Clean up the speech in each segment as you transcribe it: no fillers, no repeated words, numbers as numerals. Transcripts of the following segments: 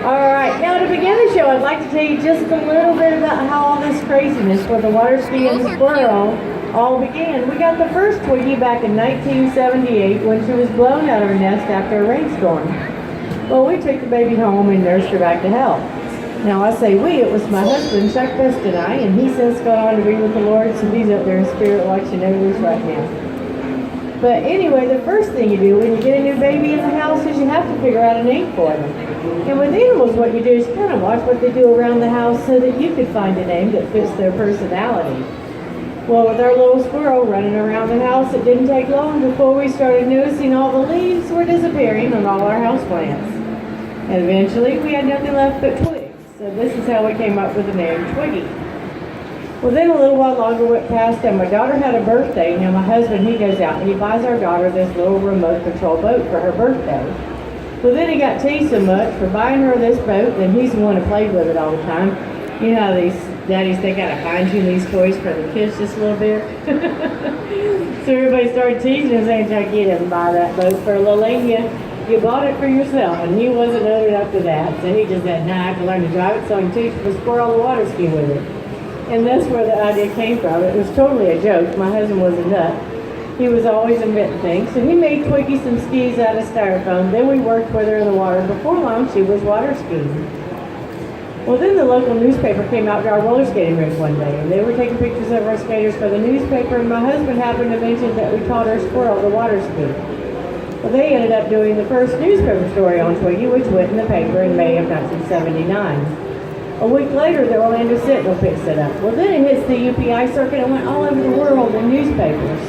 Alright, now to begin the show, I'd like to tell you just a little bit about how all this craziness for the water ski and the squirrel all began. We got the first Twiggy back in 1978 when she was blown out of her nest after a rainstorm. Well, we took the baby home and nursed her back to health. Now, I say we, it was my husband, Chuck Best, and I, and he's since gone on to be with the Lord, so he's up there in spirit watching over us right now. But anyway, the first thing you do when you get a new baby in the house is you have to figure out a name for them. And with animals, what you do is kind of watch what they do around the house so that you can find a name that fits their personality. Well, with our little squirrel running around the house, it didn't take long before we started noticing all the leaves were disappearing on all our houseplants. And eventually, we had nothing left but twigs. So this is how we came up with the name Twiggy. Well, then a little while longer went past, and my daughter had a birthday. Now, my husband, he goes out and he buys our daughter this little remote control boat for her birthday. Well, then he got teased so much for buying her this boat, and he's the one who played with it all the time. You know how these daddies, they gotta fine-tune these toys for the kids just a little bit. So everybody started teasing him, saying, Chuck, you didn't buy that boat for Lelania. You bought it for yourself, and he wasn't old enough to that. So he just said, nah, I have to learn to drive it so I can teach the squirrel the water ski with it. And that's where the idea came from. It was totally a joke. My husband was a nut. He was always inventing things. So he made Twiggy some skis out of styrofoam. Then we worked with her in the water. Before long, she was water skiing. Well, then the local newspaper came out to our roller skating rink one day, and they were taking pictures of our skaters for the newspaper, and my husband happened to mention that we taught our squirrel the water ski. Well, they ended up doing the first newspaper story on Twiggy, which went in the paper in May of 1979. A week later, the Orlando Sentinel picks it up. Well, then it hits the UPI circuit and went all over the world in newspapers.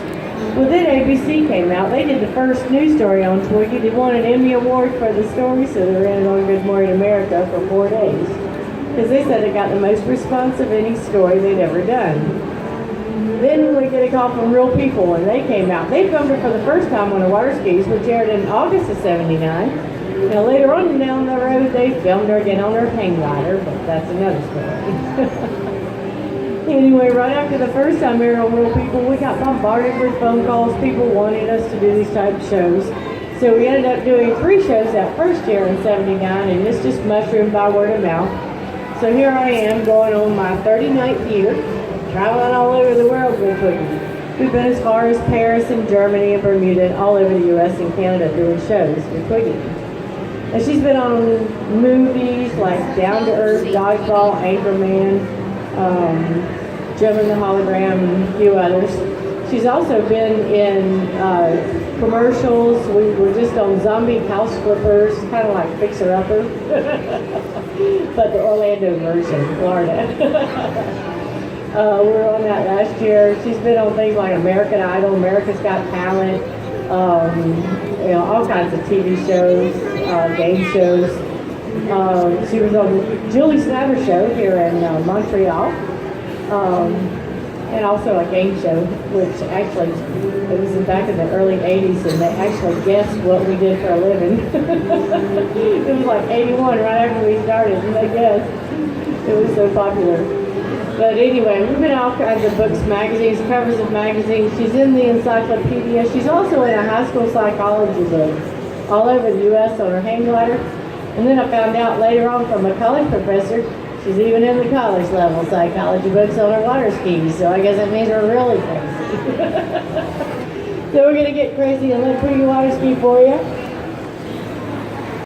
Well, then ABC came out. They did the first news story on Twiggy. They won an Emmy Award for the story, so they ran it on Good Morning America for 4 days. Because they said it got the most response of any story they'd ever done. Then we get a call from Real People, and they came out. They filmed her for the first time on her water skis, which aired in August of '79. Now later on down the road, they filmed her again on her hang glider, but that's another story. Anyway, right after the first time we were on Real People, we got bombarded with phone calls. People wanted us to do these type of shows. So we ended up doing 3 shows that first year in '79, and this just mushroomed by word of mouth. So here I am going on my 39th year, traveling all over the world with Twiggy. We've been as far as Paris and Germany and Bermuda and all over the U.S. and Canada doing shows with Twiggy. And she's been on movies like Down to Earth, Dodgeball, Anchorman, Jim and the Hologram, and a few others. She's also been in commercials. We were just on Zombie House Flippers, kind of like Fixer Upper, but the Orlando version, Florida. We were on that last year. She's been on things like American Idol, America's Got Talent, all kinds of TV shows, game shows. She was on the Julie Snaver show here in Montreal, and also a game show, which actually, it was back in the early 80s, and they actually guessed what we did for a living. It was like 81, right after we started, and they guessed. It was so popular. But anyway, we've been in all kinds of books, magazines, covers of magazines. She's in the encyclopedia. She's also in a high school psychology book all over the U.S. on her hang glider. And then I found out later on from a college professor, she's even in the college level psychology books on her water skis. So I guess that means we're really crazy. So we're going to get crazy and let Twiggy water ski for you.